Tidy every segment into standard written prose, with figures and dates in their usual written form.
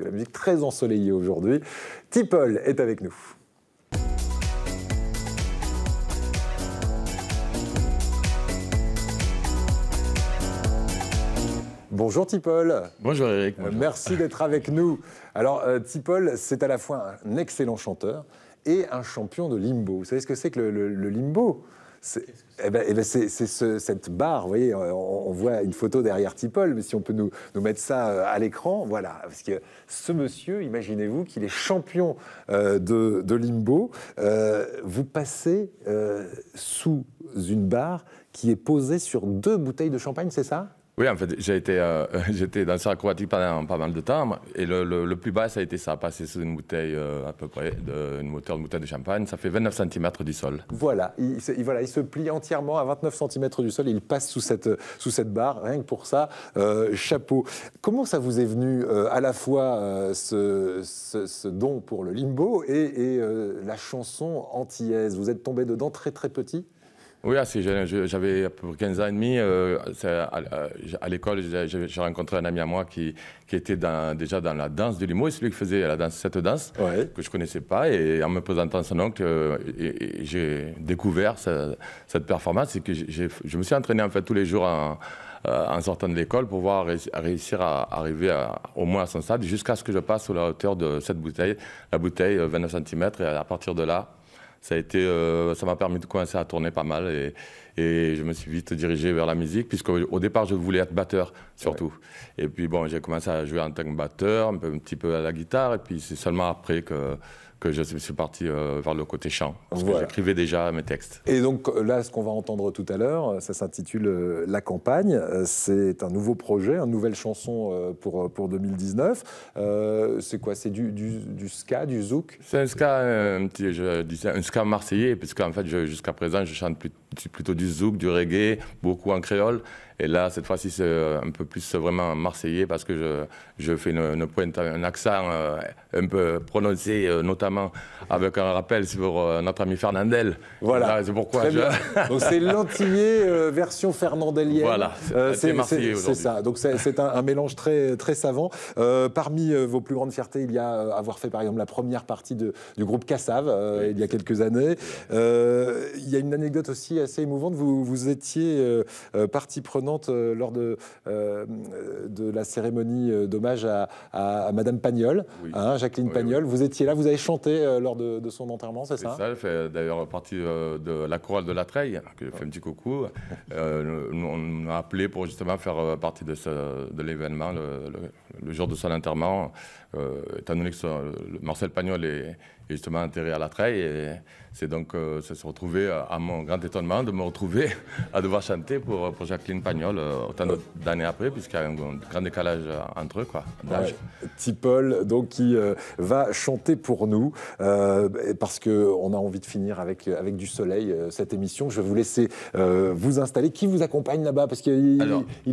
La musique très ensoleillée aujourd'hui. Tipol est avec nous. Bonjour Tipol. Bonjour Eric. Bonjour. Merci d'être avec nous. Alors Tipol, c'est à la fois un excellent chanteur et un champion de limbo. Vous savez ce que c'est que le limbo? C'est cette barre, vous voyez, on voit une photo derrière Tipol, mais si on peut nous mettre ça à l'écran, voilà. Parce que ce monsieur, imaginez-vous qu'il est champion de limbo. Vous passez sous une barre qui est posée sur 2 bouteilles de champagne, c'est ça ? Oui, en fait, j'étais danseur acrobatique pendant pas mal de temps. Et le plus bas, ça a été ça, passer sous une bouteille à peu près, une bouteille de champagne. Ça fait 29 cm du sol. Voilà, il se plie entièrement à 29 cm du sol et il passe sous cette barre. Rien que pour ça, chapeau. Comment ça vous est venu à la fois ce don pour le limbo et la chanson antillaise? Vous êtes tombé dedans très très petit? Oui, assez jeune. J'avais à peu près 15 ans et demi. À l'école, j'ai rencontré un ami à moi qui était déjà dans la danse du limbo. Et celui qui faisait cette danse que je ne connaissais pas. Et en me présentant son oncle, j'ai découvert cette performance. Et que je me suis entraîné en fait tous les jours en sortant de l'école pour pouvoir réussir à arriver au moins à son stade jusqu'à ce que je passe à la hauteur de cette bouteille, la bouteille 29 cm. Et à partir de là, ça m'a permis de commencer à tourner pas mal et je me suis vite dirigé vers la musique puisque au départ je voulais être batteur surtout. Ouais. Et puis bon, j'ai commencé à jouer en tant que batteur, un petit peu à la guitare et puis c'est seulement après que je suis parti vers le côté chant, parce que j'écrivais déjà mes textes. Et donc là, ce qu'on va entendre tout à l'heure, ça s'intitule « La campagne ». C'est un nouveau projet, une nouvelle chanson pour 2019. C'est quoi? C'est du ska, du zouk? C'est un ska, je disais un ska marseillais, parce qu'en fait, jusqu'à présent, je chante plutôt du zouk, du reggae, beaucoup en créole. Et là, cette fois-ci, c'est un peu plus vraiment marseillais parce que je fais une pointe, un accent un peu prononcé, notamment avec un rappel sur notre ami Fernandel. Voilà. C'est pourquoi Donc c'est l'antillais version fernandelienne. Voilà, c'est marseillais aujourd'hui. C'est ça. Donc c'est un mélange très, très savant. Parmi vos plus grandes fiertés, il y a avoir fait par exemple la première partie du groupe Cassav il y a quelques années. Il y a une anecdote aussi assez émouvante. Vous étiez partie prenante lors de la cérémonie d'hommage à Madame Pagnol, Jacqueline Pagnol. Vous étiez là, vous avez chanté lors de son enterrement, c'est ça? Ça, elle fait d'ailleurs partie de la chorale de La Treille, qui fait un petit coucou. On m'a appelé pour justement faire partie de l'événement, le jour de son enterrement, étant donné que Marcel Pagnol est justement enterré à La Treille. Et c'est donc se retrouver, à mon grand étonnement, de me retrouver à devoir chanter pour Jacqueline Pagnol autant d'années après, puisqu'il y a un grand décalage entre eux, d'âge. Tipol, donc, qui va chanter pour nous, parce qu'on a envie de finir avec du soleil cette émission. Je vais vous laisser vous installer. Qui vous accompagne là-bas? Parce qu'il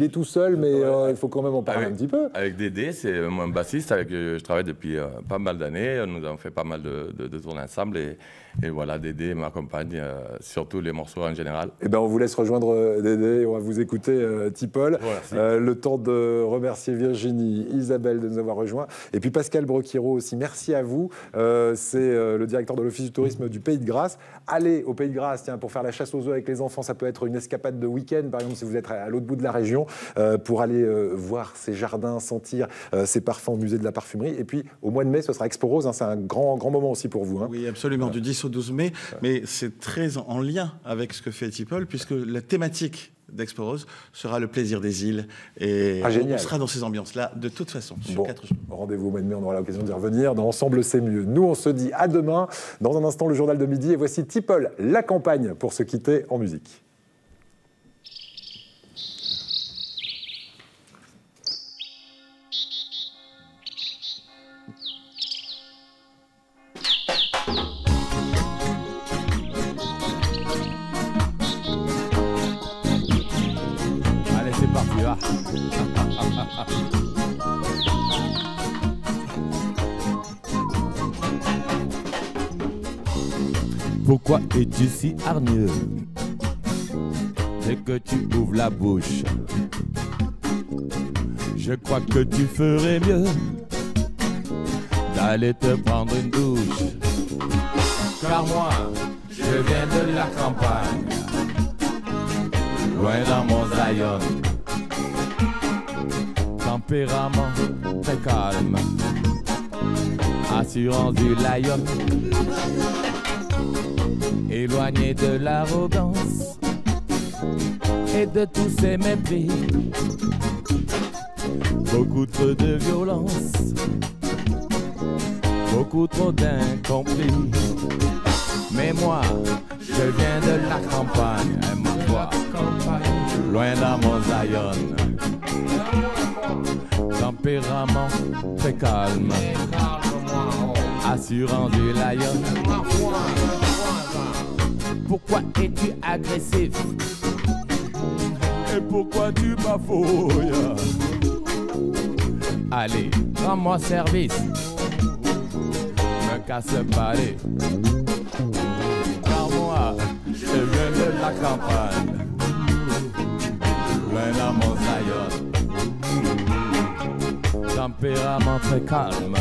est tout seul, mais il faut quand même en parler un petit peu. Avec Dédé, c'est mon bassiste avec qui je travaille depuis pas mal d'années. Nous avons fait pas mal de tournées ensemble et voilà, Dédé m'accompagne sur tous les morceaux en général. Eh bien, on vous laisse rejoindre Dédé et on va vous écouter Tipol. Le temps de remercier Virginie, Isabelle de nous avoir rejoints. Et puis Pascal Broquiro aussi, merci à vous. C'est le directeur de l'Office du tourisme du Pays de Grasse. Allez au Pays de Grasse, tiens, pour faire la chasse aux œufs avec les enfants, ça peut être une escapade de week-end, par exemple, si vous êtes à l'autre bout de la région, pour aller voir ces jardins, sentir ces parfums au musée de la parfumerie. Et puis, au mois de mai, ce sera Expo Rose, c'est un grand moment aussi pour vous. Oui, absolument, du 10 au 12 mai. Mais c'est très en lien avec ce que fait Tipol, puisque la thématique d'Expo Rose sera le plaisir des îles. Et on sera dans ces ambiances-là, de toute façon, sur 4 jours. Rendez-vous au mois de mai, on aura l'occasion d'y revenir. Dans Ensemble, c'est mieux. Nous, on se dit à demain. Dans un instant, le journal de midi. Et voici Tipol, La campagne, pour se quitter en musique. C'est parti là. Pourquoi es-tu si hargneux dès que tu ouvres la bouche? Je crois que tu ferais mieux d'aller te prendre une douche. Car moi, je viens de la campagne, loin dans mon Zion. Tempérament très calme, assurance du lion, éloigné de l'arrogance et de tous ces mépris. Beaucoup trop de violence, beaucoup trop d'incompris. Mais moi, je viens de la campagne, loin dans mon Zion. Tempérament très calme, assurant du lion. Pourquoi es-tu agressif? Et pourquoi tu bafouilles? Allez, rends-moi service, me casse pas les. Car moi, je viens de la campagne, loin dans mon Zion. Tempérament très calme,